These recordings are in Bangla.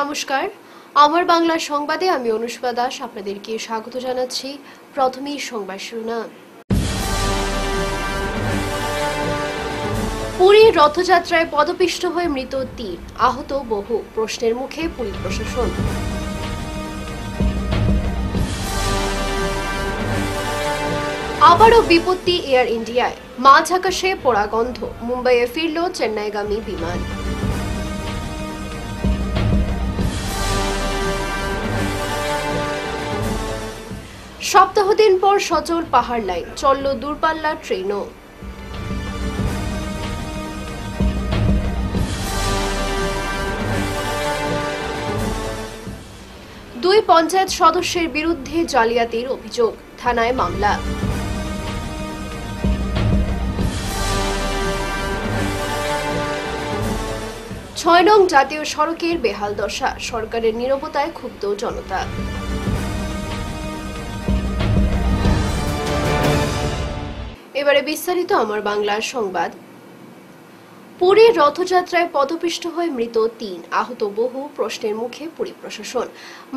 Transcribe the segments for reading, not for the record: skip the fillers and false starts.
নমস্কার, আমার বাংলা সংবাদে আমি অনুষ্কা দাস আপনাদেরকে স্বাগত জানাচ্ছি। প্রথমেই সংবাদ শিরোনাম। পুরীর রথযাত্রায় পদপিষ্ট হয়ে মৃত ৩, আহত বহু, প্রশ্নের মুখে পুরী প্রশাসন। আবারও বিপত্তি এয়ার ইন্ডিয়ায়, মাঝ আকাশে পোড়া গন্ধ, মুম্বাইয়ে ফিরল চেন্নাইগামী বিমান। সপ্তাহদিন পর সচল পাহাড় লাইন, চলল দূরপাল্লার ট্রেনও। দুই পঞ্চায়েত সদস্যের বিরুদ্ধে জালিয়াতির অভিযোগ, থানায় মামলা। ছয় নং জাতীয় সড়কের বেহাল দশা, সরকারের নীরবতায় ক্ষুব্ধ জনতা। এবারে বিস্তারিত আমার বাংলার সংবাদ। পুরীর রথযাত্রায় পদপিষ্ট হয়ে মৃত ৩, আহত বহু, প্রশ্নের মুখে পুরী প্রশাসন।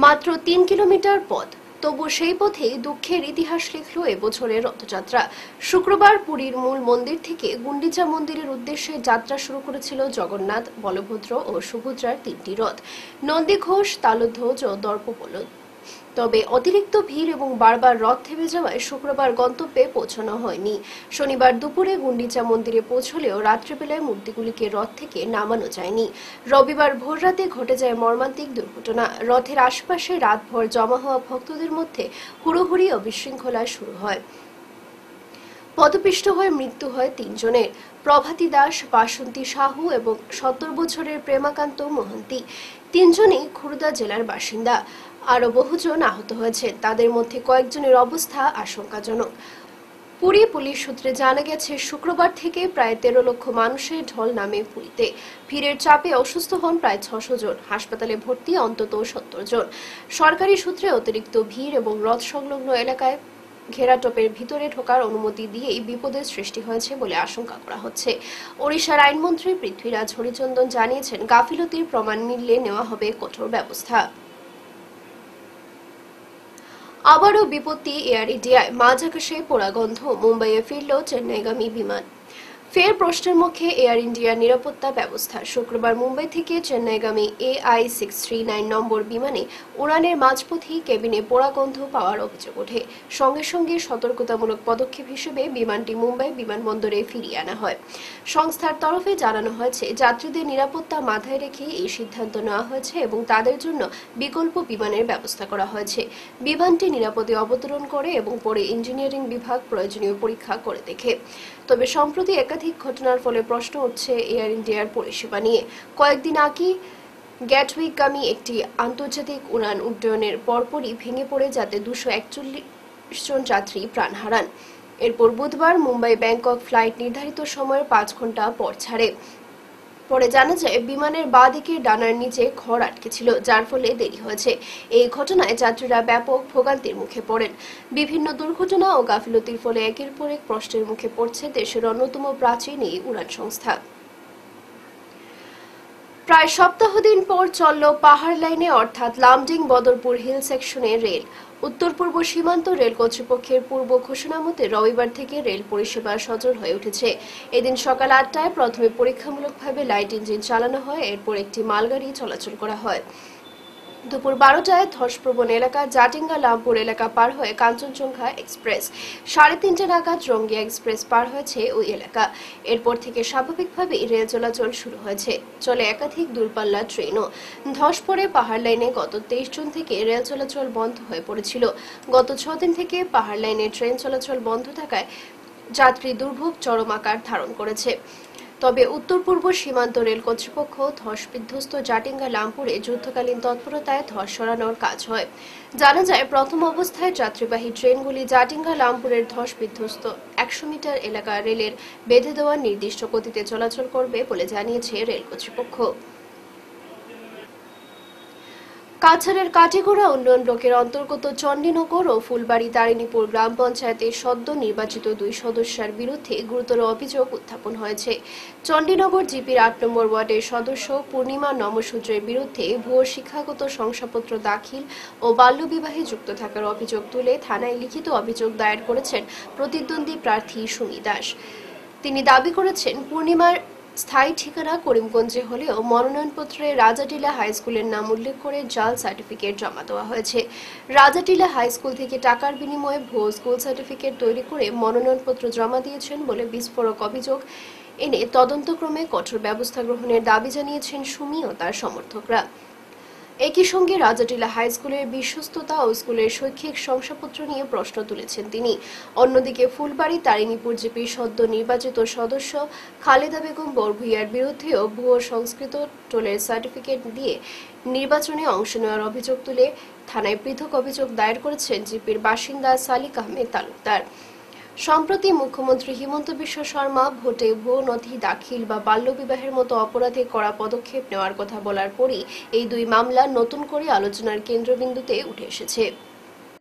মাত্র ৩ কিলোমিটার পথ, তবু সেই পথেই দুঃখের ইতিহাস লিখল এবছরের রথযাত্রা। শুক্রবার পুরীর মূল মন্দির থেকে গুন্ডিচা মন্দিরের উদ্দেশ্যে যাত্রা শুরু করেছিল জগন্নাথ, বলভদ্র ও সুভদ্রার ৩টি রথ, নন্দীঘোষ, তালধ্বজ ও দর্পদলন। তবে অতিরিক্ত ভিড় এবং বারবার রথ থেমে যাওয়ায় শুক্রবার গন্তব্যে পৌঁছানো হয়নি। শনিবার দুপুরে গুন্ডিচা মন্দিরে পৌঁছলেও রাত্রিবেলায় মূর্তিগুলিকে রথ থেকে নামানো যায়নি। রবিবার ভোররাতে ঘটে যায় মর্মান্তিক দুর্ঘটনা। রথের আশপাশে রাতভর জমা হওয়া ভক্তদের মধ্যে হুড়োহুড়ি ও বিশৃঙ্খলা শুরু হয়। পদপিষ্ট হয়ে মৃত্যু হয় ৩ জনের, প্রভাতী দাস, বাসন্তী সাহু এবং ৭০ বছরের প্রেমাকান্ত মোহান্তি। ৩ জনই খুরদা জেলার বাসিন্দা। আরও বহুজন আহত হয়েছে, তাদের মধ্যে কয়েকজনের অবস্থা আশঙ্কাজনক। পুরী পুলিশ সূত্রে জানা গেছে, শুক্রবার থেকে প্রায় ১৩ লক্ষ মানুষের ঢল নামে পুরীতে। ভিড়ের চাপে অসুস্থ হন প্রায় ৬০০ জন, হাসপাতালে ভর্তি অন্তত ৭০ জন। সরকারি সূত্রে অতিরিক্ত ভিড় এবং রথ সংলগ্ন এলাকায় ঘেরাটোপের ভিতরে ঢোকার অনুমতি দিয়েই বিপদের সৃষ্টি হয়েছে বলে আশঙ্কা করা হচ্ছে। ওড়িশার আইনমন্ত্রী পৃথ্বীরাজ হরিচন্দন জানিয়েছেন, গাফিলতির প্রমাণ মিললে নেওয়া হবে কঠোর ব্যবস্থা। আবারও বিপত্তি এয়ার ইন্ডিয়ায়, মাঝ আকাশে পোড়া গন্ধ, মুম্বাইয়ে ফিরল চেন্নাইগামী বিমান। ফের প্রশ্নের মুখে এয়ার ইন্ডিয়ার নিরাপত্তা ব্যবস্থা। শুক্রবার মুম্বাই থেকে চেন্নাইগামী AI639 নম্বর বিমানে উড়ানের মাঝপথেই কেবিনে পোড়া গন্ধ পাওয়ার অভিযোগ ওঠে। সঙ্গে সঙ্গে সতর্কতামূলক পদক্ষেপ হিসেবে বিমানটি মুম্বাই বিমানবন্দরে ফিরিয়ে আনা হয়। সংস্থার তরফে জানানো হয়েছে, যাত্রীদের নিরাপত্তা মাথায় রেখে এই সিদ্ধান্ত নেওয়া হয়েছে এবং তাদের জন্য বিকল্প বিমানের ব্যবস্থা করা হয়েছে। বিমানটি নিরাপদে অবতরণ করে এবং পরে ইঞ্জিনিয়ারিং বিভাগ প্রয়োজনীয় পরীক্ষা করে দেখে। তবে সম্প্রতি একাধিক ঘটনার ফলে প্রশ্ন উঠছে এয়ার ইন্ডিয়ার পরিষেবা নিয়ে। কয়েকদিন আগে গ্যাটউইকগামী একটি আন্তর্জাতিক উড়ান উড্ডয়নের পরপরই ভেঙে পড়ে যাতে ২৪১ জন যাত্রী প্রাণ হারান। এরপর বুধবার মুম্বাই ব্যাংকক ফ্লাইট নির্ধারিত সময়ের ৫ ঘন্টা পর ছাড়ে। পরে জানা যায়, বিমানের বাঁ দিকের ডানার নিচে খড় আটকে ছিল, যার ফলে দেরি হয়েছে। এই ঘটনায় যাত্রীরা ব্যাপক ভোগান্তির মুখে পড়েন। বিভিন্ন দুর্ঘটনা ও গাফিলতির ফলে একের পর এক প্রশ্নের মুখে পড়ছে দেশের অন্যতম প্রাচীন এই উড়ান সংস্থা। প্রায় সপ্তাহদিন পর চলল পাহাড় লাইনে অর্থাৎ লামডিং বদরপুর হিল সেকশনে রেল। উত্তর পূর্ব সীমান্ত রেল কর্তৃপক্ষের পূর্ব ঘোষণা মতে রবিবার থেকে রেল পরিষেবা সচল হয়ে উঠেছে। এদিন সকাল ৮টায় প্রথমে পরীক্ষামূলকভাবে লাইট ইঞ্জিন চালানো হয়, এরপর একটি মালগাড়ি চলাচল করা হয়। দুপুর ১২টায় ধসপ্রবণ এলাকা জাটিঙ্গা লামপুর এলাকা পার হয়ে কাঞ্চনজঙ্ঘা এক্সপ্রেস, ৩:৩০ নাগাদ রঙ্গিয়া এক্সপ্রেস পার হয়েছে ওই এলাকা। এরপর থেকে স্বাভাবিকভাবেই রেল চলাচল শুরু হয়েছে, চলে একাধিক দূরপাল্লার ট্রেনও। ধস পড়ে পাহাড় লাইনে গত ২৩ জুন থেকে রেল চলাচল বন্ধ হয়ে পড়েছিল। গত ৬ দিন থেকে পাহাড় লাইনে ট্রেন চলাচল বন্ধ থাকায় যাত্রী দুর্ভোগ চরম আকার ধারণ করেছে। তবে উত্তর পূর্ব সীমান্ত রেল কর্তৃপক্ষ ধস বিধ্বস্ত জাটিঙ্গা লামপুরে যুদ্ধকালীন তৎপরতায় ধস সরানোর কাজ হয়। জানা যায়, প্রথম অবস্থায় যাত্রীবাহী ট্রেনগুলি জাটিঙ্গা লামপুরের ধস বিধ্বস্ত ১০০ মিটার এলাকা রেলের বেঁধে দেওয়া নির্দিষ্ট গতিতে চলাচল করবে বলে জানিয়েছে রেল কর্তৃপক্ষ। কাছাড়ের কাটিগড়া উন্নয়ন ব্লকের অন্তর্গত চণ্ডীনগর ও ফুলবাড়ি তারিণীপুর গ্রাম পঞ্চায়েতের সদ্য নির্বাচিত 2 সদস্যের বিরুদ্ধে গুরুতর অভিযোগ উত্থাপন হয়েছে। চণ্ডীনগর জিপির 8 নম্বর ওয়ার্ডের সদস্য পূর্ণিমা নমসূত্রের বিরুদ্ধে ভুয়ো শিক্ষাগত শংসাপত্র দাখিল ও বাল্যবিবাহে যুক্ত থাকার অভিযোগ তুলে থানায় লিখিত অভিযোগ দায়ের করেছেন প্রতিদ্বন্দ্বী প্রার্থী সুমি দাস। তিনি দাবি করেছেন, পূর্ণিমার স্থায়ী ঠিকানা করিমগঞ্জে হলেও মনোনয়নপত্রে রাজাটিলা হাই স্কুলের নাম উল্লেখ করে জাল সার্টিফিকেট জমা দেওয়া হয়েছে। রাজাটিলা হাই স্কুল থেকে টাকার বিনিময়ে ভুয়ো স্কুল সার্টিফিকেট তৈরি করে মনোনয়নপত্র জমা দিয়েছেন বলে বিস্ফোরক অভিযোগ এনে তদন্তক্রমে কঠোর ব্যবস্থা গ্রহণের দাবি জানিয়েছেন সুমি ও তার সমর্থকরা। একই সঙ্গে রাজাটিলা হাই স্কুলের বিশ্বস্ততা ও স্কুলের শৈক্ষিক শংসাপত্র নিয়ে প্রশ্ন তুলেছেন তিনি। অন্যদিকে ফুলবাড়ি তারিণীপুর জিপির সদ্য নির্বাচিত সদস্য খালেদা বেগম বরভূঁইয়ার বিরুদ্ধেও ভুয়ো সংস্কৃত টোলের সার্টিফিকেট দিয়ে নির্বাচনে অংশ নেওয়ার অভিযোগ তুলে থানায় পৃথক অভিযোগ দায়ের করেছেন জিপির বাসিন্দা সালিক আহমেদ তালুকদার। সম্প্রতি মুখ্যমন্ত্রী হিমন্ত বিশ্ব শর্মা ভোটে ভুয়ো নথি দাখিল বা বাল্যবিবাহের মতো অপরাধে কড়া পদক্ষেপ নেওয়ার কথা বলার পরই এই 2 মামলা নতুন করে আলোচনার কেন্দ্রবিন্দুতে উঠে এসেছে।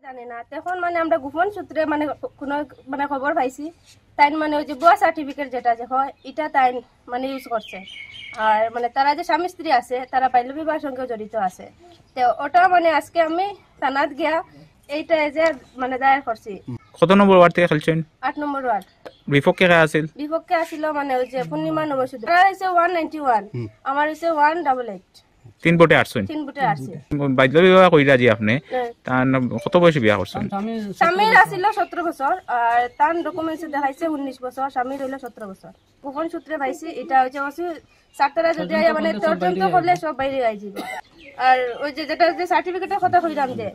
জানে না তখন আমরা গোপন সূত্রে কোনো খবর পাইছি তাই ওই যে ভুয়া সার্টিফিকেট যেটা যে হয় এটা তাই ইউজ করছে। আর তারা যে স্বামী স্ত্রী আছে তারা বাল্যবিবাহের সঙ্গে জড়িত আছে। তো ওটা আজকে আমি থানাত গিয়া এইটা যে দায়ের করছি। কত নম্বর ওয়ার্ড থেকে খেলছেন? 8 নম্বর ওয়ার্ড। বিপক্ষে কে আছিল? বিপক্ষে আছিল ওই যে পূর্ণিমা নমসূত্র। তারা হইছে 191, আমার হইছে 188। 3 ভোটে আসছেন? 3 ভোটে আসছে। বাল্য বিবাহ কইরা জি আপনি তার কত বয়সে বিয়া করছেন? স্বামীর আছিল 17 বছর আর তার ডকুমেন্টসে দেখাইছে 19 বছর, স্বামীর হইল 17 বছর। গোপন সূত্রে পাইছি এটা হচ্ছে সাতটা যদি তদন্ত করলে সব বাইরে আই যাবে। আর ওই যে যেটা যে সার্টিফিকেটের কথা কইলাম যে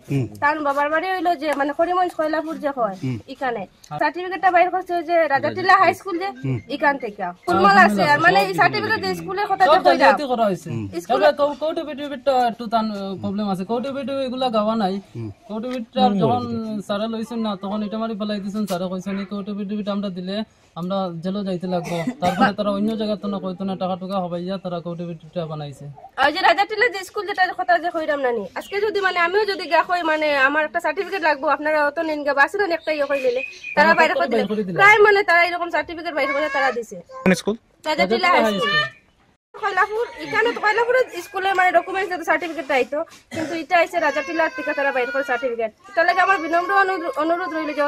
তার বাবার বাড়ি হইলো যে করিমগঞ্জ কয়লাপুর যে হয় এখানে সার্টিফিকেটটা বাইর করছে যে রাজাটিলা হাই স্কুল যে এখান থেকে ফুলমাল আছে। আর এই সার্টিফিকেট যে স্কুলের কথা যে কইলাম করা হইছে স্কুলে কোটিভিটিটা একটু তান প্রবলেম আছে। কোটিভিটি এগুলা গাওয়া নাই। কোটিভিটিটা যখন সারা লইছেন না তখন এটা মারি ফেলাই দিছেন। সারা কইছেন কোটিভিটিটা আমরা দিলে আমরা জেলে যাইতে লাগবো। তারপরে তারা অন্য জায়গা তো না কইতো না টাকা টুকা হবাইয়া তারা কোটিভিটিটা বানাইছে। আর যে রাজাটিলা যে স্কুল যেটা কথা যে কইরাম নানি আজকে যদি আমিও যদি গা কই আমার একটা সার্টিফিকেট লাগবো আপনারা অত নিন গা বাসে না একটা ইয়ে কই নিলে তারা বাইরে করে দিলে প্রায় তারা এরকম সার্টিফিকেট বাইরে করে তারা দিছে। কোন school? Rajatila high school Koylapur. এখানে তো কয়লাপুরের স্কুলের ডকুমেন্টস যে সার্টিফিকেটটা আইতো কিন্তু এটা আইছে রাজাটিলার থেকে তারা বাইরে করে সার্টিফিকেট। তাহলে আমার বিনম্র অনুরোধ রইল যে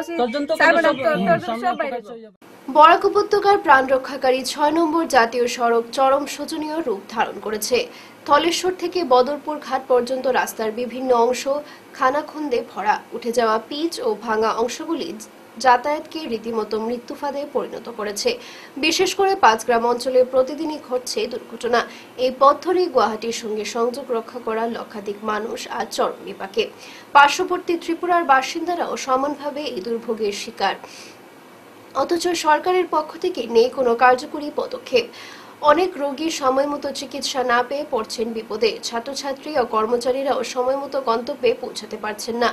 বরাক উপত্যকার প্রাণ রক্ষাকারী 6 নম্বর জাতীয় সড়ক চরম শোচনীয় রূপ ধারণ করেছে। ধলেশ্বর থেকে বদরপুর ঘাট পর্যন্ত রাস্তার বিভিন্ন অংশ খানাখন্দে ভরা। উঠে যাওয়া পিচ ও ভাঙা অংশগুলি যাতায়াতকে রীতিমতো মৃত্যুফাঁদে পরিণত করেছে। বিশেষ করে 5 গ্রাম অঞ্চলে প্রতিদিনই ঘটছে দুর্ঘটনা। এই পথ ধরেই গুয়াহাটির সঙ্গে সংযোগ রক্ষা করা লক্ষাধিক মানুষ আজ চরম বিপাকে। পার্শ্ববর্তী ত্রিপুরার বাসিন্দারাও সমানভাবে এই দুর্ভোগের শিকার। অথচ সরকারের পক্ষ থেকে নেই কোনো কার্যকরী পদক্ষেপ। অনেক রোগী সময়মতো চিকিৎসা না পেয়ে পড়ছেন বিপদে। ছাত্রছাত্রী ও কর্মচারীরাও সময়মতো গন্তব্যে পৌঁছাতে পারছেন না।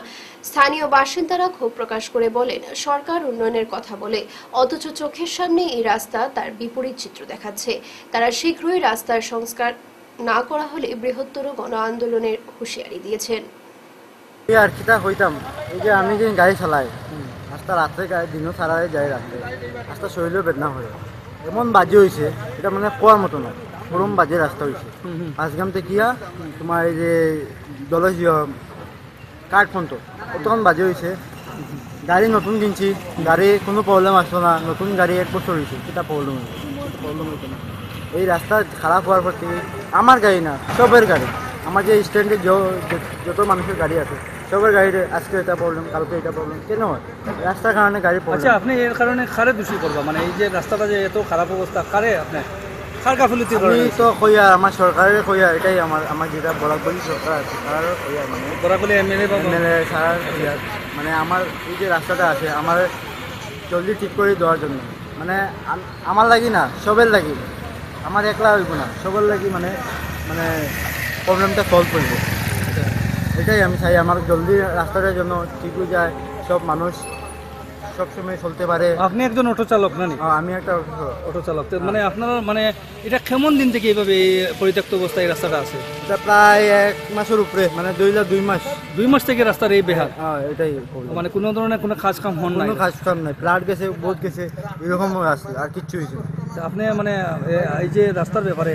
স্থানীয় বাসিন্দারা ক্ষোভ প্রকাশ করে বলেন, সরকার উন্নয়নের কথা বলে অথচ চোখের সামনে এই রাস্তা তার বিপরীত চিত্র দেখাচ্ছে। তারা শীঘ্রই রাস্তার সংস্কার না করা হলে বৃহত্তর গণ আন্দোলনের হুঁশিয়ারি দিয়েছেন। আর কিটা হইতাম এই যে আমি যে গাড়ি চালাই রাস্তা রাত্রে দিনও সারা যায় রাত্রে রাস্তা শরীরেও বেদনা হয়। এমন বাজে হয়েছে এটা কোয়ার মতো না, গরম বাজে রাস্তা হয়েছে। 5 গ্রাম থেকে তোমার এই যে দলসীয় কাঠ পর্যন্ত তখন বাজে হয়েছে। গাড়ি নতুন কিনছি, গাড়ি কোনো প্রবলেম আসলো না। নতুন গাড়ি 1 বছর হয়েছে, সেটা প্রবলেম হইতো না। এই রাস্তা খারাপ হওয়ার পর থেকে আমার গাড়ি না সবের গাড়ি, আমার যে স্ট্যান্ডে যত মানুষের গাড়ি আছে সবার গাড়ির আজকে এটা প্রবলেম, কালকে এটা প্রবলেম। কেন হয়? রাস্তার কারণে গাড়ি প্রবলেম। আচ্ছা, আপনি এর কারণে কারে দোষী করবা? এই যে রাস্তাটা যে এত খারাপ অবস্থা, কারে আপনি কার গাফিলতি করেন? আমি তো কইয়া আমার সরকারের কইয়া এটাই আমার যেটা বরাকবলি সরকার আছে তার কইয়া বরাকবলি এমএলএ সারা কইয়া আমার এই যে রাস্তাটা আছে আমার জলদি ঠিক করে দেওয়ার জন্য। আমার লাগি না, সবের লাগি, আমার একলা হইব না, সবার লাগি প্রবলেমটা সলভ করব। এটাই আমি চাই, আমার জলদি রাস্তাটার জন্য ঠিক হয়ে যায়, সব মানুষ সবসময় চলতে পারে। আপনি একজন অটো চালক না? আমি একটা অটো চালক। তো মানে আপনার মানে এটা কেমন দিন থেকে এইভাবে এই পরিত্যক্ত অবস্থায় এই রাস্তাটা আছে? এটা প্রায় 1 মাসের উপরে, মানে 2 মাস। 2 মাস থেকে রাস্তার এই বেহাল? এটাই মানে কোনো ধরনের কোনো কাজ কাম হন নাই? কোনো কাজ কাম নাই, প্লাট গেছে, বোধ গেছে, এরকম আছে, আর কিচ্ছু হয়েছে। আপনি মানে এই যে রাস্তার ব্যাপারে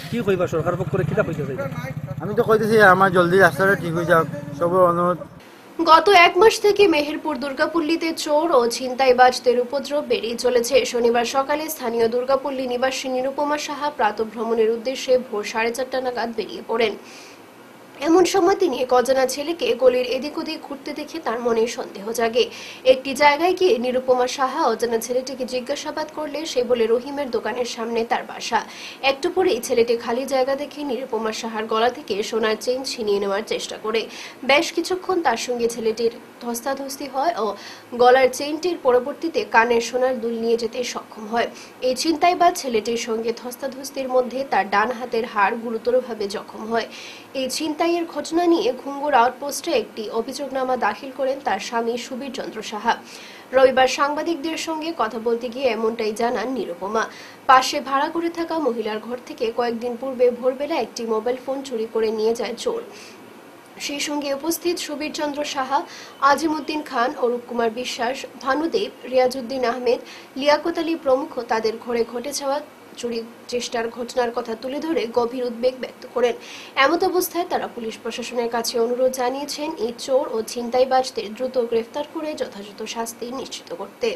কি কইবা, সরকার পক্ষ করে কিটা কইতে চাইবা? আমি তো কইতেছি আমার জলদি রাস্তাটা ঠিক হয়ে যাক, সবার অনুরোধ। গত 1 মাস থেকে মেহেরপুর দুর্গাপল্লীতে চোর ও ছিনতাইবাজদের উপদ্রব বেড়েই চলেছে। শনিবার সকালে স্থানীয় দুর্গাপল্লী নিবাসী নিরুপমা সাহা প্রাতঃভ্রমণের উদ্দেশ্যে ভোর 4:30 নাগাদ বেরিয়ে পড়েন। এমন সময় তিনি এক অজানা ছেলেকে গলির এদিক ওদিক ঘুরতে দেখে তার মনে সন্দেহ জাগে। একটি জায়গায় গিয়ে নিরুপমা সাহা অজানা ছেলেটিকে জিজ্ঞাসাবাদ করলে সে বলে রহিমের দোকানের সামনে তার বাসা। একটু পরেই ছেলেটি খালি জায়গা দেখে নিরুপমা সাহার গলা থেকে সোনার চেইন ছিনিয়ে নেওয়ার চেষ্টা করে। বেশ কিছুক্ষণ তার সঙ্গে ছেলেটির ধস্তাধস্তি হয় ও গলার চেইনটির পরবর্তীতে কানের সোনার দুল নিয়ে যেতে সক্ষম হয়। এই ছিনতাইবাজ ছেলেটির সঙ্গে ধস্তাধস্তির মধ্যে তার ডান হাতের হাড় গুরুতরভাবে জখম হয়। এই ছিনতাইয়ের ঘটনা নিয়ে ঘুঙ্গুর আউটপোস্টে একটি অভিযোগনামা দাখিল করেন তার স্বামী সুবীর চন্দ্র সাহা। রবিবার সাংবাদিকদের সঙ্গে কথা বলতে গিয়ে এমনটাই জানান নিরুপমা। পাশে ভাড়া করে থাকা মহিলার ঘর থেকে কয়েকদিন পূর্বে ভোরবেলা একটি মোবাইল ফোন চুরি করে নিয়ে যায় চোর। সেই সঙ্গে উপস্থিত সুবীর চন্দ্র সাহা, আজিমউদ্দিন খান, অরূপ কুমার বিশ্বাস, ভানুদেব, রিয়াজউদ্দিন আহমেদ, লিয়াকত আলী প্রমুখ তাদের ঘরে ঘটে যাওয়া চুরি চেষ্টার ঘটনার কথা তুলে ধরে গভীর উদ্বেগ ব্যক্ত করেন। এমত অবস্থায় তারা পুলিশ প্রশাসনের কাছে অনুরোধ জানিয়েছেন এই চোর ও ছিনতাইবাজদের দ্রুত গ্রেফতার করে যথাযথ শাস্তি নিশ্চিত করতে।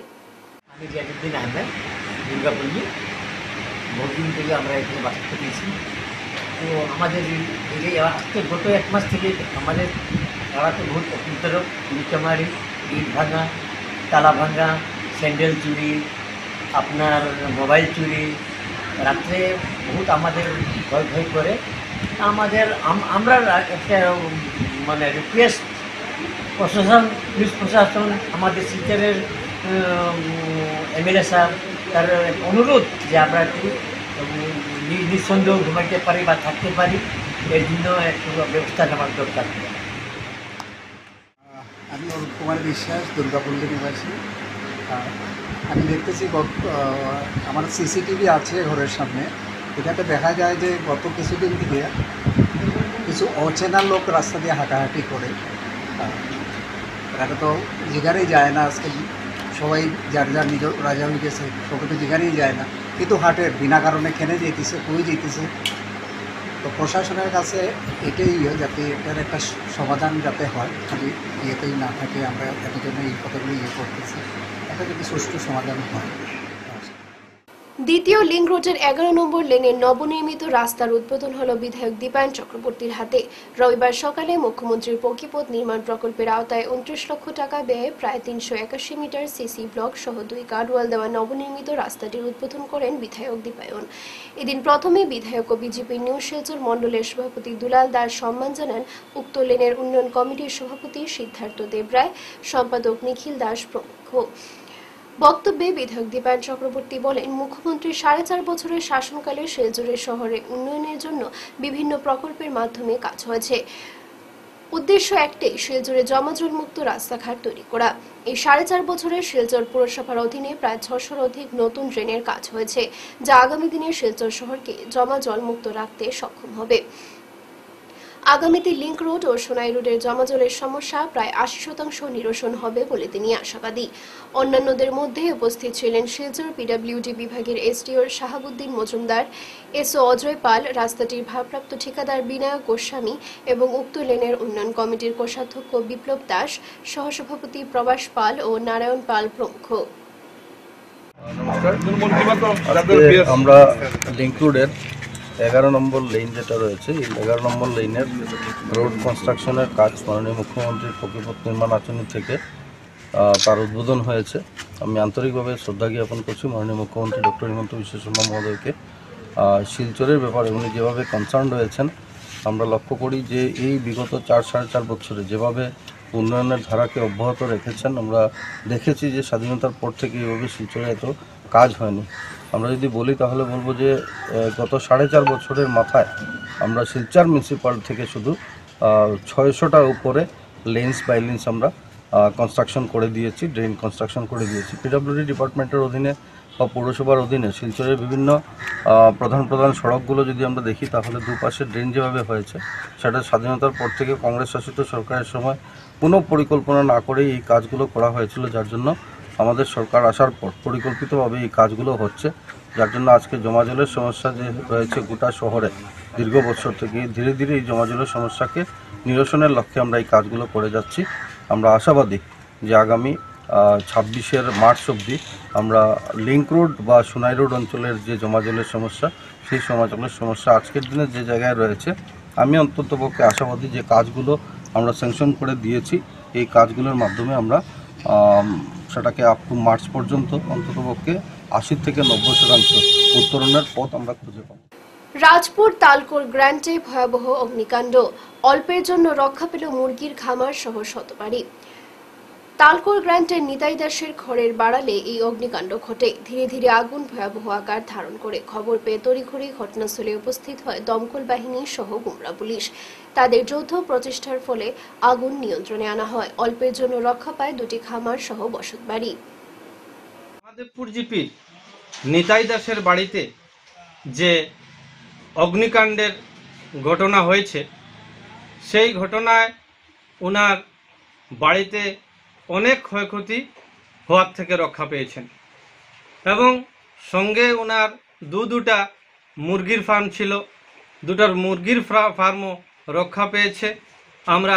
আমি রিয়াজউদ্দিন আহমেদ, দুর্গাপল্লী। বহুদিন থেকে আমরা এখানে বাস করেছি। তো আমাদের এই যে আজকে গত 1 মাস থেকে আমাদের এলাকাতে বহুত উপদ্রব, লুচামারি, ইট ভাঙা, তালা ভাঙা, স্যান্ডেল চুরি, আপনার মোবাইল চুরি, রাত্রে বহুত আমাদের ভয় ভয় করে। আমাদের আমরা একটা মানে রিকোয়েস্ট প্রশাসন, পুলিশ প্রশাসন, আমাদের শিলচরের এমএলএ সাহেব, তার অনুরোধ যে আমরা একটু নিঃসন্দেহ ঘুমাইতে পারি বা থাকতে পারি, এর জন্য একটু ব্যবস্থা নেওয়ার দরকার। আমি অরূপ কুমার বিশ্বাস, দুর্গাপল্লী নিবাসী। আমি দেখতেছি আমার সিসিটিভি আছে ঘরের সামনে, এটাতে দেখা যায় যে গত কিছুদিন থেকে কিছু অচেনা লোক রাস্তা দিয়ে হাঁটাহাঁটি করে। এরা তো যেখানেই যায় না, আজকে সবাই যার যার নিজ রাজা হয়ে গেছে, সবাই তো যেখানেই যায় না, কিন্তু হাটে বিনা কারণে খেনে যেতেছে, কই যেতেছে। তো প্রশাসনের কাছে এটাই যাতে এটার একটা সমাধান যাতে হয়, খালি ইয়েতেই না থাকে। আমরা এত জন্য এই কথাগুলো করতেছি, এটা যদি সুষ্ঠু সমাধান হয়। দ্বিতীয় লিংক রোডের 11 নম্বর লেনের নবনির্মিত রাস্তার উদ্বোধন হল বিধায়ক দীপায়ন চক্রবর্তীর হাতে। রবিবার সকালে মুখ্যমন্ত্রীর পক্ষীপথ নির্মাণ প্রকল্পের আওতায় 29 লক্ষ টাকা ব্যয়ে প্রায় 381 মিটার সিসি ব্লক সহ 2 গার্ডওয়াল দেওয়া নবনির্মিত রাস্তাটির উদ্বোধন করেন বিধায়ক দীপায়ন। এদিন প্রথমে বিধায়ক ও বিজেপি নিউ শিলচর মণ্ডলের সভাপতি দুলাল দাস সম্মান জানান উক্ত লেনের উন্নয়ন কমিটির সভাপতি সিদ্ধার্থ দেবরায়, সম্পাদক নিখিল দাস প্রমুখ। বক্তব্যে বিধায়ক দীপায়ন চক্রবর্তী বলেন, মুখ্যমন্ত্রী 4.5 বছরের শাসনকালে শিলচরের শহরে উন্নয়নের জন্য বিভিন্ন প্রকল্পের মাধ্যমে কাজ হয়েছে। উদ্দেশ্য একটাই, শিলচরে জমাজল মুক্ত রাস্তাঘাট তৈরি করা। এই 4.5 বছরের শিলচর পৌরসভার অধীনে প্রায় 600-র অধিক নতুন ড্রেনের কাজ হয়েছে, যা আগামী দিনে শিলচর শহরকে জমাজল মুক্ত রাখতে সক্ষম হবে। আগামীতে লিংক রোড ও সোনাই রোডের জমাজলের সমস্যা প্রায় 80% নিরসন হবে বলে তিনি আশাবাদী। অন্যান্যদের মধ্যে উপস্থিত ছিলেন শিলচর পিডব্লিউডি বিভাগের এসডিও শাহাবুদ্দিন মজুমদার, এসও অজয় পাল, রাস্তাটির ভারপ্রাপ্ত ঠিকাদার বিনায়ক গোস্বামী এবং উক্ত লেনের উন্নয়ন কমিটির কোষাধ্যক্ষ বিপ্লব দাস, সহসভাপতি প্রবাস পাল ও নারায়ণ পাল প্রমুখ। আমরা লিংক রোডের 11 নম্বর লেন যেটা রয়েছে, এই 11 নম্বর লেনের রোড কনস্ট্রাকশনের কাজ মাননীয় মুখ্যমন্ত্রীর পক্ষীপথ নির্মাণ আচরণ থেকে তার উদ্বোধন হয়েছে। আমি আন্তরিকভাবে শ্রদ্ধা জ্ঞাপন করছি মাননীয় মুখ্যমন্ত্রী ডক্টর হিমন্ত বিশ্ব শর্মা মহোদয়কে। শিলচরের ব্যাপারে উনি যেভাবে কনসার্ন রয়েছেন, আমরা লক্ষ্য করি যে এই বিগত 4-4.5 বছরে যেভাবে উন্নয়নের ধারাকে অব্যাহত রেখেছেন, আমরা দেখেছি যে স্বাধীনতার পর থেকে এইভাবে শিলচরে এত কাজ হয়নি। আমরা যদি বলি তাহলে বলবো যে গত 4.5 বছরের মাথায় আমরা শিলচর মিউনিসিপাল থেকে শুধু 600টার উপরে লেন্স বাই লেন্স আমরা কনস্ট্রাকশন করে দিয়েছি, ড্রেন কনস্ট্রাকশন করে দিয়েছি। পিডব্লিউডি ডিপার্টমেন্টের অধীনে বা পৌরসভার অধীনে শিলচরের বিভিন্ন প্রধান প্রধান সড়কগুলো যদি আমরা দেখি তাহলে দুপাশে ড্রেন যেভাবে হয়েছে সেটা স্বাধীনতার পর থেকে কংগ্রেস শাসিত সরকারের সময় কোনো পরিকল্পনা না করেই এই কাজগুলো করা হয়েছিল, যার জন্য আমাদের সরকার আসার পর পরিকল্পিতভাবে এই কাজগুলো হচ্ছে, যার জন্য আজকে জমা জলের সমস্যা যে রয়েছে গোটা শহরে দীর্ঘ বছর থেকে ধীরে ধীরে এই জমা জলের সমস্যাকে নিরসনের লক্ষ্যে আমরা এই কাজগুলো করে যাচ্ছি। আমরা আশাবাদী যে আগামী 26 মার্চ অবধি আমরা লিঙ্ক রোড বা সোনাই রোড অঞ্চলের যে জমা জলের সমস্যা সেই জমা জলের সমস্যা আজকের দিনে যে জায়গায় রয়েছে আমি অন্ততপক্ষে আশাবাদী যে কাজগুলো আমরা স্যাংশন করে দিয়েছি এই কাজগুলোর মাধ্যমে আমরা সেটাকে আপ টু মার্চ পর্যন্ত অন্ততপক্ষে 80 থেকে 90% উত্তরণের পথ আমরা খুঁজে পাব। রাজপুর তালকোর গ্র্যান্টে ভয়াবহ অগ্নিকাণ্ড, অল্পের জন্য রক্ষা পেল মুরগির খামার সহ শতবাড়ি। তালকোর গ্র্যান্টের নিতাই দাসের ঘরের বাড়ালে এই অগ্নিকাণ্ড ঘটে। ধীরে ধীরে আগুন ভয়াবহ আকার ধারণ করে। খবর পেয়ে তড়িঘড়ি ঘটনাস্থলে উপস্থিত হয় দমকল বাহিনী সহ গুমরা পুলিশ। তাদের যৌথ প্রচেষ্টার ফলে আগুন নিয়ন্ত্রণে আনা হয়। অল্পের জন্য রক্ষা পায় দুটি খামার সহ বসতবাড়ি। মহাদেবপুর জিপির নিতাই দাসের বাড়িতে যে অগ্নিকাণ্ডের ঘটনা হয়েছে সেই ঘটনায় ওনার বাড়িতে অনেক ক্ষয়ক্ষতি হওয়ার থেকে রক্ষা পেয়েছেন এবং সঙ্গে ওনার দুটা মুরগির ফার্ম ছিল, দুটার মুরগির ফার্মও রক্ষা পেয়েছে। আমরা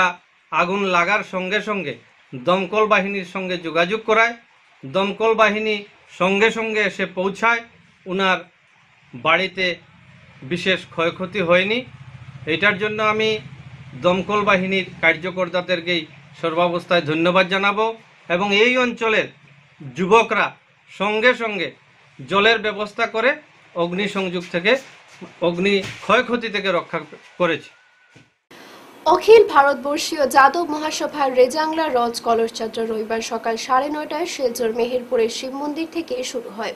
আগুন লাগার সঙ্গে সঙ্গে দমকল বাহিনীর সঙ্গে যোগাযোগ করায় দমকল বাহিনী সঙ্গে সঙ্গে এসে পৌঁছায়। ওনার বাড়িতে বিশেষ ক্ষয়ক্ষতি হয়নি। এটার জন্য আমি দমকল বাহিনীর কার্যকর্তাদেরকেই সর্বাবস্থায় ধন্যবাদ জানাবো এবং এই অঞ্চলের যুবকরা সঙ্গে সঙ্গে জলের ব্যবস্থা করে অগ্নিসংযোগ থেকে অগ্নি ক্ষয়ক্ষতি থেকে রক্ষা করেছে। অখিল ভারতবর্ষীয় যাদব মহাসভার রেজাংলা রজ কলস যাত্রা রবিবার সকাল 9:30টায় শিলচর মেহেরপুরের শিব মন্দির থেকে শুরু হয়।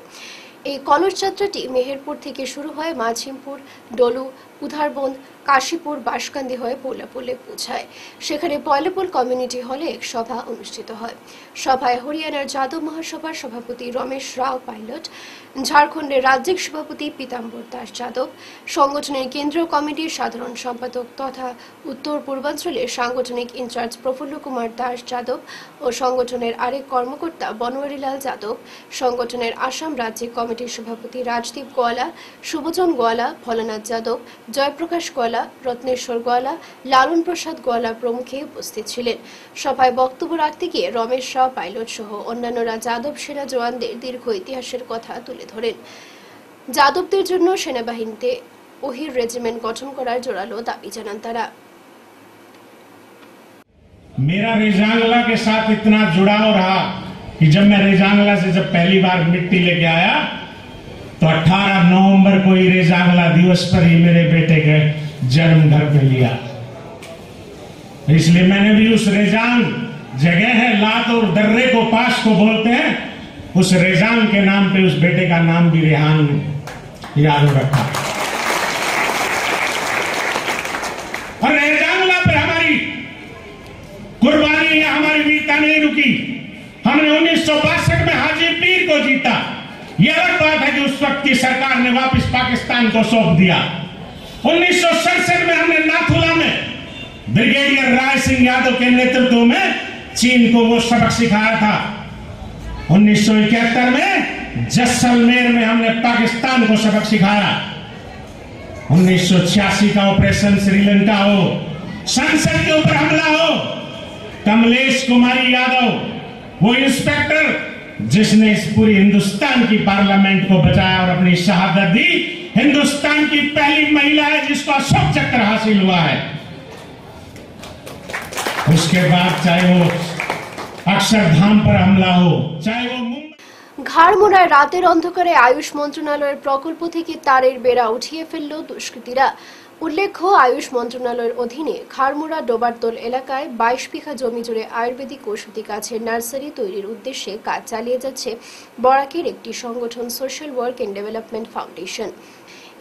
এই কলস যাত্রাটি মেহেরপুর থেকে শুরু হয় মাঝিমপুর, ডলু, উধারবন্দ, কাশীপুর, বাঁশকান্দি হয়ে পোলাপুলে পৌঁছায়। সেখানে পয়লাপুল কমিউনিটি হলে এক সভা অনুষ্ঠিত হয়। সভায় হরিয়ানার যাদব মহাসভার সভাপতি রমেশ রাও পাইলট, ঝাড়খণ্ডের রাজ্যিক সভাপতি পীতাম্বর দাস যাদব, সংগঠনের কেন্দ্রীয় কমিটির সাধারণ সম্পাদক তথা উত্তর পূর্বাঞ্চলের সাংগঠনিক ইনচার্জ প্রফুল্ল কুমার দাস যাদব ও সংগঠনের আরেক কর্মকর্তা বনোয়ারিলাল যাদব, সংগঠনের আসাম রাজ্যিক কমিটির সভাপতি রাজদীপ গোয়ালা, শুভজন গোয়ালা, ভোলানাথ যাদব, জয়প্রকাশ গোয়ালা, রত্নেশ্বর গোয়ালা, লালন প্রসাদ গোয়ালা প্রমুখে উপস্থিত ছিলেন। সভায় বক্তব্য রাখতে গিয়ে রমেশ রাও পাইলট সহ অন্যান্যরা যাদব সেনা জওয়ানদের দীর্ঘ ইতিহাসের কথা তুলে ধরেন। যাদবদের জন্য সেনাবাহিনীতে ওহির রেজিমেন্ট গঠন করার জোরালো দাবি জানান তারা। मेरा रेजांगला के साथ इतना जुड़ाव रहा कि जब मैं रेजांगला से जब पहली बार मिट्टी लेके आया तो 18 नवंबर को ही रेजांगला दिवस पर ही मेरे बेटे के जन्म घर पे लिया। इसलिए मैंने भी उस रेजांग जगह है लात और दर्रे को पास को बोलते हैं, उस रेजांग के नाम पे उस बेटे का नाम भी रेहान याद रखा। और रेजांगला पर हमारी कुर्बानी, हमारी वीरता नहीं रुकी। हमने 1962 में हाजी पीर को जीता। यह अलग बात है कि उस वक्त की सरकार ने वापस पाकिस्तान को सौंप दिया। 1967 में हमने नाथुला में ब्रिगेडियर राय सिंह यादव के नेतृत्व में चीन को वो सबक सिखाया था। 1971 में जैसलमेर में हमने पाकिस्तान को सबक सिखाया। 1986 का ऑपरेशन श्रीलंका हो, संसद के ऊपर हमला हो, कमलेश कुमारी यादव वो इंस्पेक्टर जिसने इस पूरी हिंदुस्तान की पार्लियामेंट को बचाया और अपनी शहादत दी, हिंदुस्तान की पहली महिला है जिसको अशोक चक्र हासिल हुआ है। उसके बाद चाहे वो अक्षरधाम पर हमला हो, चाहे वो ঘাড়মোড়ায় রাতের অন্ধকারে আয়ুষ মন্ত্রণালয়ের প্রকল্প থেকে তারের বেড়া উঠিয়ে ফেলল দুষ্কৃতীরা। উল্লেখ্য, আয়ুষ মন্ত্রণালয়ের অধীনে ঘাড়মোড়া ডোবারতোল এলাকায় 22 বিঘা জমি জুড়ে আয়ুর্বেদিক ঔষধি গাছের নার্সারি তৈরির উদ্দেশ্যে কাজ চালিয়ে যাচ্ছে বরাকের একটি সংগঠন social work and development foundation.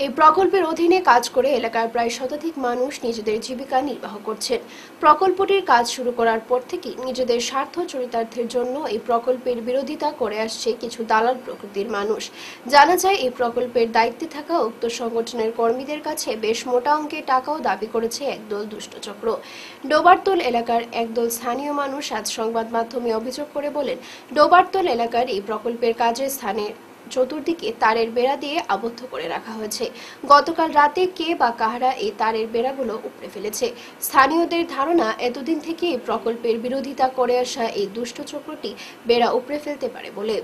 এই প্রকল্পের অধীনে কাজ করে এলাকার প্রায় শতাধিক মানুষ নিজেদের জীবিকা নির্বাহ করছেন। প্রকল্পটির কাজ শুরু করার পর থেকেই নিজেদের স্বার্থ চরিতার্থের জন্য এই প্রকল্পের বিরোধিতা করে আসছে কিছু দালাল প্রকৃতির মানুষ। জানা যায়, এই প্রকল্পের দায়িত্বে থাকা উক্ত সংগঠনের কর্মীদের কাছে বেশ মোটা অঙ্কের টাকাও দাবি করেছে একদল দুষ্টচক্র। ডোবারতল এলাকার একদল স্থানীয় মানুষ আজ সংবাদ মাধ্যমে অভিযোগ করে বলেন, ডোবারতল এলাকার এই প্রকল্পের কাজের স্থানে চতুর্দিকে তারের বেড়া দিয়ে আবদ্ধ করে রাখা হয়েছে। গতকাল রাতে কে বা কাহারা এই তারের বেড়াগুলো উপড়ে ফেলেছে। স্থানীয়দের ধারণা, এতদিন থেকে এই প্রকল্পের বিরোধিতা করে আসা এই দুষ্ট চক্রটি বেড়া উপড়ে ফেলতে পারে বলে।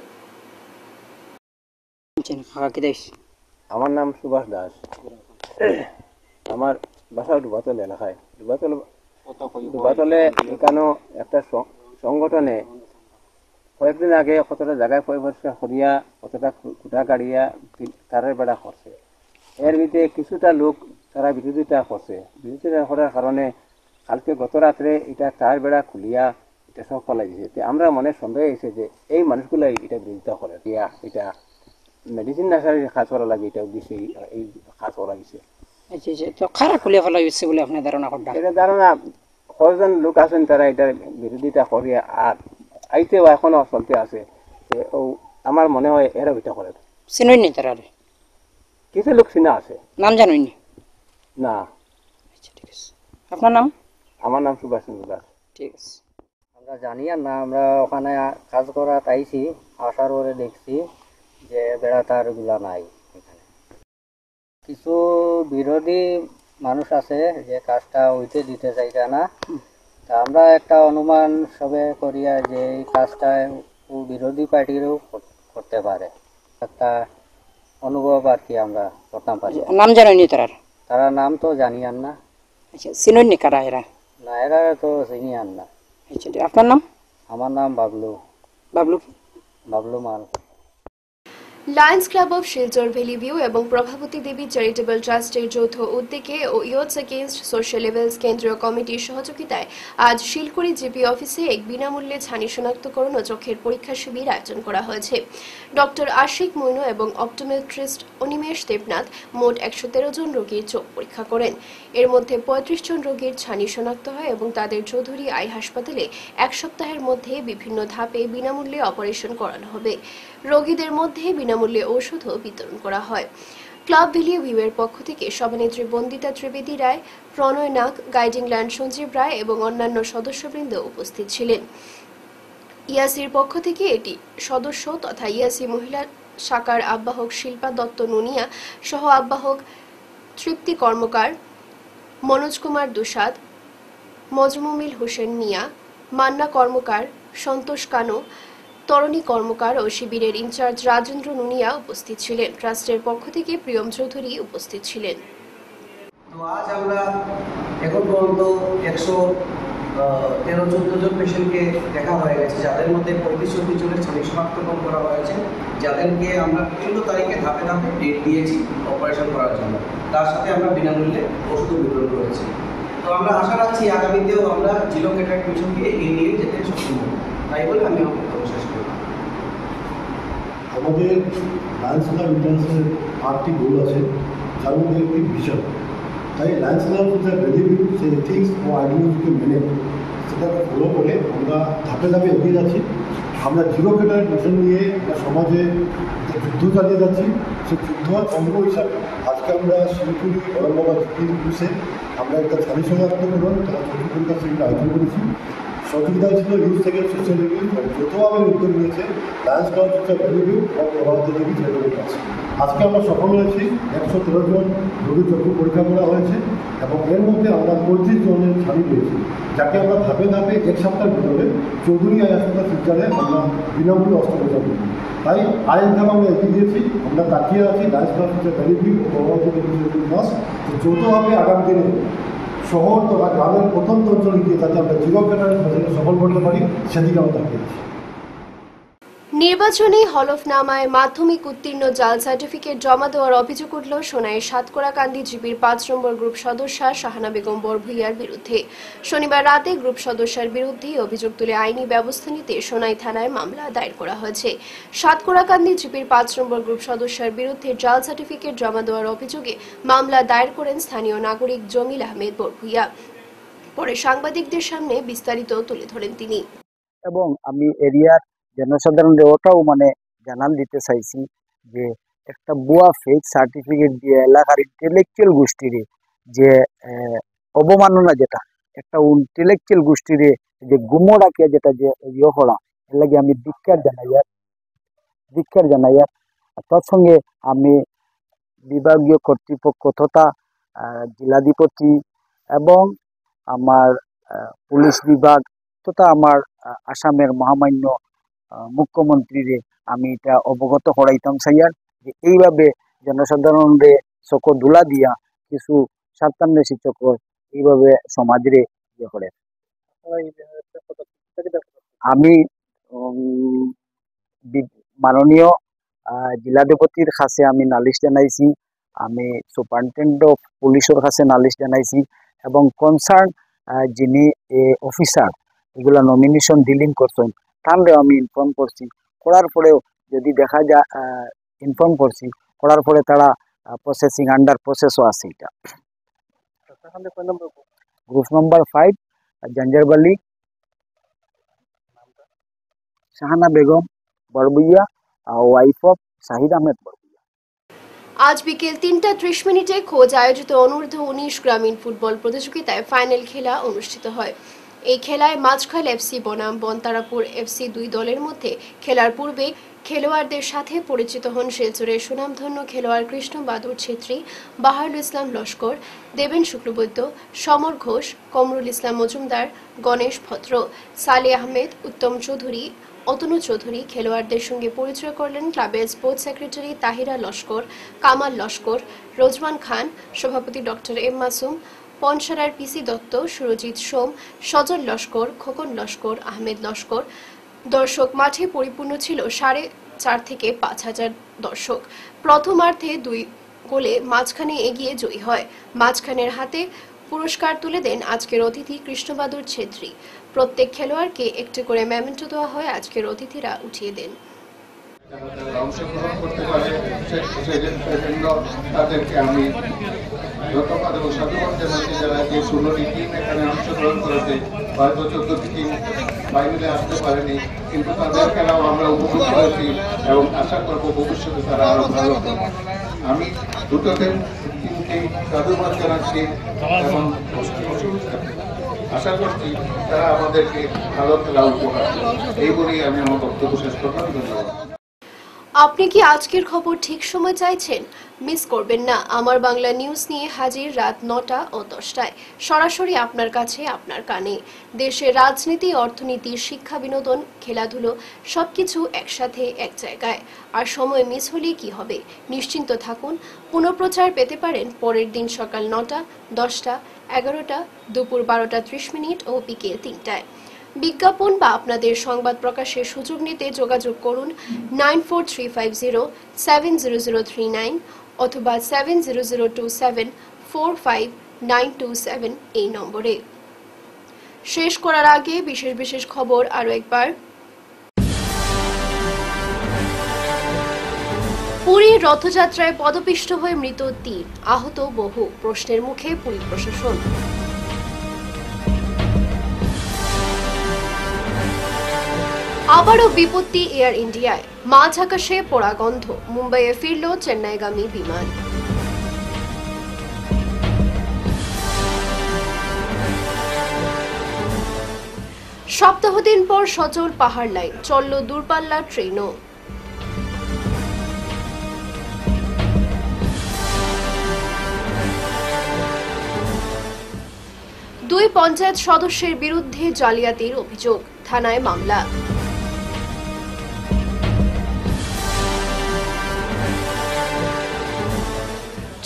আমার নাম সুভাষ দাস। আমার বাসা ডুবাতল এলাকায়। ডুবাতলে এখানেও একটা সংগঠনে কয়েকদিন আগে কতটা জায়গায় পরিষ্কার করিয়া কতটা খুঁটা কাড়িয়া তারের বেড়া করছে। এর ভিতরে কিছুটা লোক তারা বিরোধিতা করছে। বিরোধিতা করার কারণে কালকে গত রাত্রে এটা তার বেড়া খুলিয়া এটা সব ফলাই দিয়েছে। আমরা মনে সন্দেহ হয়েছে যে এই মানুষগুলাই এটা বিরোধিতা করে দিয়া এটা মেডিসিন নার্সারি কাজ করা লাগে, এটা উদ্দেশ্যে এই কাজ করা গেছে। তো খারাপ খুলিয়া ফেলা হয়েছে বলে আপনার ধারণা করবেন? এটা ধারণা কয়েকজন লোক আছেন তারা এটা বিরোধিতা করিয়া আর আইতেও এখনো চলতে আছে। ও আমার মনে হয় এরা ওইটা করে। চিনইনি তারা? কিছু লোক চিনা আছে। নাম জানুইনি? না। আচ্ছা, ঠিক আছে। আপনার নাম? আমার নাম সুভাষ চন্দ্র দাস। ঠিক আছে। আমরা জানি আর না, আমরা ওখানে কাজ করা আইছি, আসার পরে দেখছি যে বেড়া তারগুলা নাই এখানে। কিছু বিরোধী মানুষ আছে যে কাজটা হইতে দিতে চাইছে না। তা আমরা একটা অনুমান সবে করিয়া যে এই কাজটা বিরোধী পার্টিরও করতে পারে, একটা অনুভব আর কি আমরা করতাম পারি। নাম জানেনি তারা? তারা নাম তো জানি আর না। আচ্ছা, চিনইনি কারা এরা? না, এরা তো চিনি আর না। আচ্ছা, আপনার নাম? আমার নাম বাবলু। বাবলু মাল। Lions club of Silchar valley view এবং প্রভাবতী দেবী চ্যারিটেবল ট্রাস্টের যৌথ উদ্যোগে ও ইয়ুথস এগেইনস্ট সোশ্যাল ইভিলস কেন্দ্রীয় কমিটির সহযোগিতায় আজ শিলকুড়ি জিপি অফিসে এক বিনামূল্যে ছানি শনাক্তকরণ ও চোখের পরীক্ষা শিবির আয়োজন করা হয়েছে। ডক্টর আশিক মৈনু এবং অপটোমেট্রিস্ট অনিমেষ দেবনাথ মোট 113 জন রোগীর চোখ পরীক্ষা করেন। এর মধ্যে 35 জন রোগীর ছানি শনাক্ত হয় এবং তাদের চৌধুরী আই হাসপাতালে 1 সপ্তাহের মধ্যে বিভিন্ন ধাপে বিনামূল্যে অপারেশন করানো হবে। রোগীদের মধ্যে বিনামূল্যে ওষুধও বিতরণ করা হয়। ক্লাব ভ্যালি ভিউয়ের পক্ষ থেকে সভানেত্রী বন্দিতা ত্রিবেদী রায়, প্রণয় নাগ, গাইডিং ল্যান্ড সঞ্জীব রায় এবং অন্যান্য সদস্যবৃন্দ উপস্থিত ছিলেন। ইয়াসির পক্ষ থেকে এটি সদস্য তথা ইয়াসি মহিলা শাখার আহ্বায়ক শিল্পা দত্ত নুনিয়া, সহ আহ্বায়ক তৃপ্তি কর্মকার, মনোজ কুমার দুসাদ, মজমুমিল হোসেন মিয়া, মান্না কর্মকার, সন্তোষ কানো, তরণী কর্মকার ও শিবিরের ইনচার্জ রাজেন্দ্র নুনিয়া উপস্থিত ছিলেন। ট্রাস্টের পক্ষ থেকে প্রিয়ম চৌধুরী উপস্থিত ছিলেন। তো আজ আমরা এখন পর্যন্ত 113-14 জন পেশেন্টকে দেখা হয়ে গেছে, যাদের মধ্যে 35-40 জনের ছানি শনাক্তকরণ করা হয়েছে, যাদেরকে আমরা বিভিন্ন তারিখে ধাপে ধাপে ডেট দিয়েছি অপারেশন করার জন্য। তার সাথে আমরা বিনামূল্যে ওষুধ বিতরণ করেছি। তো আমরা আশা রাখছি আগামীতেও আমরা জিরো ক্যাটারাক্ট মিশনকে এগিয়ে নিয়ে যেতে সক্ষম হব। তাই বলে আমি আমার বক্তব্য শেষ করি। আমাদের লায়ন্স ক্লাব ইন্টারন্যাশনাল 8টি গোল আছে, যার মধ্যে একটি ভিশন। তাই লায়ন্স ক্লাব যে ভ্যালি ভিউ যে এথিক্স ও আইডিওলজিকে মেনে সেটাকে ফলো করে আমরা ধাপে ধাপে এগিয়ে যাচ্ছি। আমরা জিরো ক্যাটারাক্ট মিশন নিয়ে একটা সমাজে যুদ্ধ চালিয়ে যাচ্ছি। সেই যুদ্ধের অঙ্গ হিসাবে আজকে আমরা শিলিগুড়ি ঔরঙ্গাবাদ জিপিতে আমরা একটা ছানি শনাক্তকরণ তথা চোখের পরীক্ষা শিবির আয়োজন করেছি। সহযোগিতায় ছিল ইউথ থেকে সোশ্যাল রিভিউ, যৌথভাবে উদ্যোগ নিয়েছে লায়ন্স ক্লাব ভ্যালি ভিউ ও প্রভাবতী দেবী চ্যারিটেবল ট্রাস্ট। আজকে আমরা সফল হয়েছি। 113 জন রোগীর চক্ষু পরীক্ষা করা হয়েছে এবং এর মধ্যে আমরা 35 জনের ছানি পেয়েছি, যাকে আমরা ধাপে ধাপে 1 সপ্তাহের ভিতরে চৌধুরী আই হাসপাতাল শিলচরে আমরা বিনামূল্যে অস্ত্রোপচার করি। তাই আরেক ধাপ আমরা এগিয়ে দিয়েছি। আমরা তাকিয়ে আছি লায়ন্স ক্লাব ভ্যালি ভিউ ও প্রভাবতী দেবী চ্যারিটেবল ট্রাস্ট যৌথভাবে আগামী দিনে শহর তথা গ্রামের প্রত্যন্ত অঞ্চলে গিয়ে যাতে আমরা জিরো ক্যাটারাক্ট মিশনকে সফল করতে পারি, সেদিকে আমরা তাকিয়ে আছি। নির্বাচনী হলফনামায় মাধ্যমিক উত্তীর্ণ জাল সার্টিফিকেট জমা দেওয়ার অভিযোগ উঠল সোনাইয়ের সাতকড়াকান্দি জিপির ৫ নম্বর গ্রুপ সদস্য শাহানা বেগম বরভূইয়ার বিরুদ্ধে। শনিবার রাতে গ্রুপ সদস্যের বিরুদ্ধে অভিযোগ তুলে আইনি ব্যবস্থা নিতে সোনাই থানায় মামলা দায়ের করা হয়েছে। সাতকড়াকান্দি জিপির ৫ নম্বর গ্রুপ সদস্যের বিরুদ্ধে জাল সার্টিফিকেট জমা দেওয়ার অভিযোগে মামলা দায়ের করেন স্থানীয় নাগরিক জমিল আহমেদ বরভূইয়া। পরে সাংবাদিকদের সামনে বিস্তারিত তুলে ধরেন তিনি। এবং আমি এরিয়ার জনসাধারণের ওটাও জানান দিতে চাইছি যে একটা ভুয়া ফেক সার্টিফিকেট দিয়ে এলাকার ইন্টেলেকচুয়াল গোষ্ঠীর যে অবমাননা, যেটা একটা ইন্টেলেকচুয়াল গোষ্ঠীর যে গুমোড়াকে যেটা যে ইয়ে করা, এর লাগে আমি ধিক্কার জানাই। তার সঙ্গে আমি বিভাগীয় কর্তৃপক্ষ তথা জেলাধিপতি এবং আমার পুলিশ বিভাগ তথা আমার আসামের মহামান্য মুখ্যমন্ত্রীরে আমি এটা অবগত করাইতাম চাইয়ার যে এইভাবে জনসাধারণরে চক দোলা দিয়া কিছু স্বার্থান্বেষী চক্র এইভাবে সমাজরে ইয়ে করে। আমি মাননীয় জেলাধিপতির কাছে আমি নালিশ জানাইছি, আমি সুপারিনটেন্ডেন্ট অফ পুলিশের কাছে নালিশ জানাইছি এবং কনসার্ন যিনি অফিসার এগুলা নমিনেশন ডিলিং করছেন তাহলেও আমি ইনফর্ম করছি। করার পরেও যদি দেখা যায় ইনফর্ম করছি, করার পরে তারা প্রসেসিং আন্ডার প্রসেসও আছে। এটা group number 5 Janjarbali Shahana Begum Barbhuiya, wife of Shahid Ahmed Barbhuiya. আজ বিকেল ৩টা ৩০ খোঁজ আয়োজিত অনূর্ধ্ব ১৯ গ্রামীণ ফুটবল প্রতিযোগিতায় ফাইনাল খেলা অনুষ্ঠিত হয়। এই খেলায় মাঝখাল এফসি বনাম বনতারাপুর এফসি দুই দলের মধ্যে খেলার পূর্বে খেলোয়াড়দের সাথে পরিচিত হন শিলচরের সুনামধন্য খেলোয়াড় কৃষ্ণ বাদুর ছেত্রী, বাহারুল ইসলাম লস্কর, দেবেন শুক্লবৈদ্য, সমর ঘোষ, কমরুল ইসলাম মজুমদার, গণেশ ভদ্র, সালে আহমেদ, উত্তম চৌধুরী, অতনু চৌধুরী। খেলোয়াড়দের সঙ্গে পরিচয় করলেন ক্লাবের স্পোর্টস সেক্রেটারি তাহিরা লস্কর, কামাল লস্কর, রোজমান খান, সভাপতি ডক্টর এম মাসুম, পনসারার পিসি দত্ত, সুরজিৎ সোম, সজল লস্কর, খোকন লস্কর, আহমেদ লস্কর। দর্শক মাঠে পরিপূর্ণ ছিল 4,500 থেকে 5,000 দর্শক। প্রথমার্ধে 2 গোলে মাঝখানে এগিয়ে জয়ী হয়। মাঝখানের হাতে পুরস্কার তুলে দেন আজকের অতিথি কৃষ্ণবাদুর ছেত্রী। প্রত্যেক খেলোয়াড়কে একটি করে মেমেন্টো দেওয়া হয়, আজকের অতিথিরা উঠিয়ে দেন। অংশগ্রহণ করতে পারে সেজন্য তাদেরকে আমি ধন্যবাদ এবং সাধুবাদ জানাচ্ছি, যারা যে 16টি টিম এখানে অংশগ্রহণ করেছে। হয়তো 14টি টিম ফাইনালে আসতে পারেনি, কিন্তু তাদের খেলাও আমরা উপভোগ করেছি এবং আশা করব ভবিষ্যতে তারা আরো ভালো হবে। আমি দুটো টিমকে সাধুবাদ জানাচ্ছি এবং আশা করছি তারা আমাদেরকে ভালো খেলা উপহার। এই বলেই আমি আমার বক্তব্য শেষ করলাম। ধন্যবাদ। আপনি কি আজকের খবর ঠিক সময় চাইছেন? মিস করবেন না। আমার বাংলা নিউজ নিয়ে হাজির রাত 9টা ও 10টায়, সরাসরি আপনার কাছে, আপনার কানে। দেশের রাজনীতি, অর্থনীতি, শিক্ষা, বিনোদন, খেলাধুলো সবকিছু একসাথে এক জায়গায়। আর সময় মিস হলে কি হবে? নিশ্চিন্ত থাকুন, পুনঃপ্রচার পেতে পারেন পরের দিন সকাল 9টা, 10টা, 11টা, দুপুর 12:30 ও বিকেল 3টায়। বিজ্ঞাপন বা আপনাদের সংবাদ প্রকাশের সুযোগ নিতে যোগাযোগ করুন 9435070039 অথবা 7002745927 এই নম্বরে। শেষ করার আগে বিশেষ খবর আরো একবার। পুরীর রথযাত্রায় পদপিষ্ট হয়ে মৃত 3, আহত বহু। প্রশ্নের মুখে পুরী প্রশাসন। আবারও বিপত্তি এয়ার ইন্ডিয়ায়, মাঝ আকাশে পোড়া গন্ধ। মুম্বাইয়ে ফিরল চেন্নাইগামী বিমান। সপ্তাহদিন পর সচল পাহাড় লাইন, চলল দূরপাল্লার ট্রেনও। দুই পঞ্চায়েত সদস্যের বিরুদ্ধে জালিয়াতির অভিযোগ, থানায় মামলা।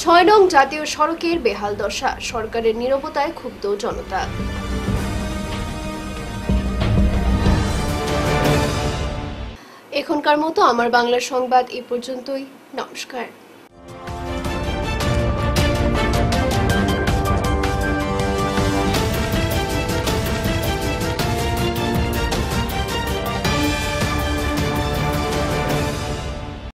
6 নং জাতীয় সড়কের বেহাল দশা, সরকারের নীরবতায় ক্ষুব্ধ জনতা। এখনকার মতো আমার বাংলা সংবাদ এ পর্যন্তই। নমস্কার।